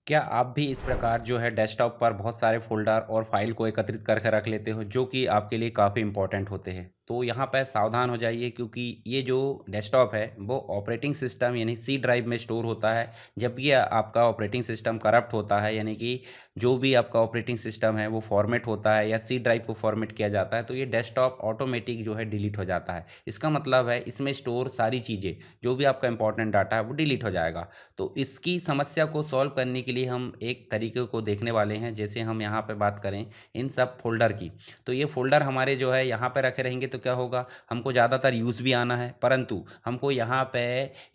क्या आप भी इस प्रकार जो है डेस्कटॉप पर बहुत सारे फ़ोल्डर और फ़ाइल को एकत्रित करके रख लेते हो जो कि आपके लिए काफ़ी इम्पोर्टेंट होते हैं? तो यहाँ पे सावधान हो जाइए क्योंकि ये जो डेस्कटॉप है वो ऑपरेटिंग सिस्टम यानी सी ड्राइव में स्टोर होता है। जब भी आपका ऑपरेटिंग सिस्टम करप्ट होता है यानी कि जो भी आपका ऑपरेटिंग सिस्टम है वो फ़ॉर्मेट होता है या सी ड्राइव को फ़ॉर्मेट किया जाता है तो ये डेस्कटॉप ऑटोमेटिक जो है डिलीट हो जाता है। इसका मतलब है इसमें स्टोर सारी चीज़ें जो भी आपका इम्पोर्टेंट डाटा है वो डिलीट हो जाएगा। तो इसकी समस्या को सॉल्व करने के लिए हम एक तरीके को देखने वाले हैं। जैसे हम यहाँ पे बात करें इन सब फ़ोल्डर की, तो ये फ़ोल्डर हमारे जो है यहाँ पे रखे रहेंगे तो क्या होगा, हमको ज़्यादातर यूज़ भी आना है, परंतु हमको यहाँ पे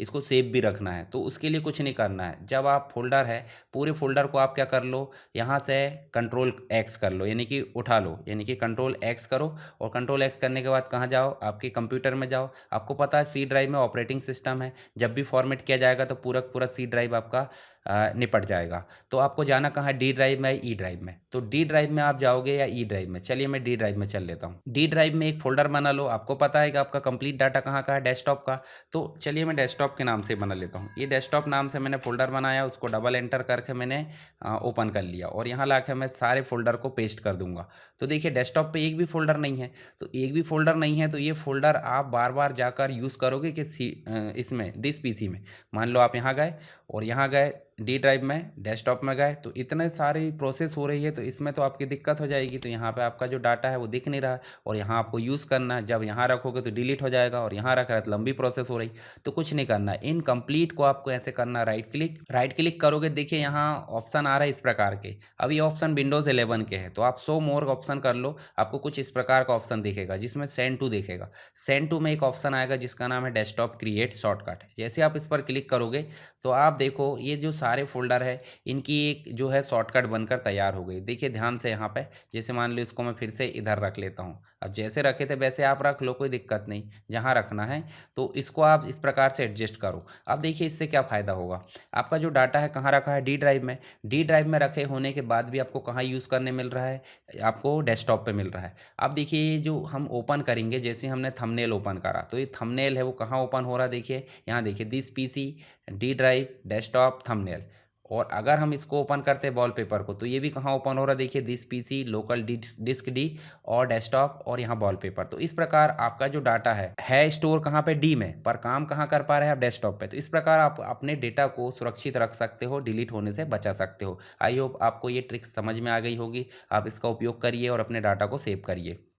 इसको सेव भी रखना है। तो उसके लिए कुछ नहीं करना है। जब आप फ़ोल्डर है, पूरे फ़ोल्डर को आप क्या कर लो, यहाँ से कंट्रोल एक्स कर लो यानी कि उठा लो, यानी कि कंट्रोल एक्स करो और कंट्रोल एक्स करने के बाद कहाँ जाओ, आपके कंप्यूटर में जाओ। आपको पता है सी ड्राइव में ऑपरेटिंग सिस्टम है, जब भी फॉर्मेट किया जाएगा तो पूरा पूरा सी ड्राइव आपका निपट जाएगा। तो आपको जाना कहाँ है, डी ड्राइव में, ई ड्राइव में। तो डी ड्राइव में आप जाओगे या ई ड्राइव में? चलिए मैं डी ड्राइव में चल लेता हूँ। डी ड्राइव में एक फ़ोल्डर बना लो। आपको पता है कि आपका कंप्लीट डाटा कहाँ का है, डेस्कटॉप का। तो चलिए मैं डेस्कटॉप के नाम से बना लेता हूँ। ये डेस्कटॉप नाम से मैंने फ़ोल्डर बनाया, उसको डबल एंटर करके मैंने ओपन कर लिया और यहाँ लाके मैं सारे फ़ोल्डर को पेस्ट कर दूँगा। तो देखिए डेस्कटॉप पे एक भी फ़ोल्डर नहीं है। तो एक भी फ़ोल्डर नहीं है तो ये फ़ोल्डर आप बार-बार जाकर यूज़ करोगे कि इसमें दिस पीसी में। मान लो आप यहाँ गए और यहाँ गए डी ड्राइव में, डेस्कटॉप में गए, तो इतने सारी प्रोसेस हो रही है तो इसमें तो आपकी दिक्कत हो जाएगी। तो यहाँ पे आपका जो डाटा है वो दिख नहीं रहा है और यहाँ आपको यूज़ करना है। जब यहाँ रखोगे तो डिलीट हो जाएगा और यहाँ रख रहा है तो लंबी प्रोसेस हो रही। तो कुछ नहीं करना है, इनकम्प्लीट को आपको ऐसे करना है, राइट क्लिक करोगे। देखिए यहाँ ऑप्शन आ रहा है इस प्रकार के। अब ये ऑप्शन विंडोज़ 11 के हैं तो आप शो मोर ऑप्शन कर लो। आपको कुछ इस प्रकार का ऑप्शन दिखेगा जिसमें सेंड टू दिखेगा। सेंड टू में एक ऑप्शन आएगा जिसका नाम है डेस्कटॉप क्रिएट शॉर्टकट। जैसे आप इस पर क्लिक करोगे तो आप देखो ये जो सारे फ़ोल्डर है इनकी एक जो है शॉर्टकट बनकर तैयार हो गई। देखिए ध्यान से यहाँ पे, जैसे मान लो इसको मैं फिर से इधर रख लेता हूँ। अब जैसे रखे थे वैसे आप रख लो, कोई दिक्कत नहीं, जहाँ रखना है। तो इसको आप इस प्रकार से एडजस्ट करो। अब देखिए इससे क्या फ़ायदा होगा। आपका जो डाटा है कहाँ रखा है, डी ड्राइव में। डी ड्राइव में रखे होने के बाद भी आपको कहाँ यूज़ करने मिल रहा है, आपको डेस्कटॉप पे मिल रहा है। अब देखिए ये जो हम ओपन करेंगे, जैसे हमने थंबनेल ओपन करा तो ये थंबनेल है वो कहाँ ओपन हो रहा है, देखिए यहाँ देखिए this PC, D drive, desktop, thumbnail. और अगर हम इसको ओपन करते हैं वॉलपेपर को तो ये भी कहाँ ओपन हो रहा है, देखिए this PC, local disk D और डेस्कटॉप और यहाँ वॉलपेपर। तो इस प्रकार आपका जो डाटा है स्टोर कहाँ पे, डी में, पर काम कहाँ कर पा रहे हैं आप, डेस्कटॉप पे। तो इस प्रकार आप अपने डेटा को सुरक्षित रख सकते हो, डिलीट होने से बचा सकते हो। आई होप आपको ये ट्रिक समझ में आ गई होगी। आप इसका उपयोग करिए और अपने डाटा को सेव करिए।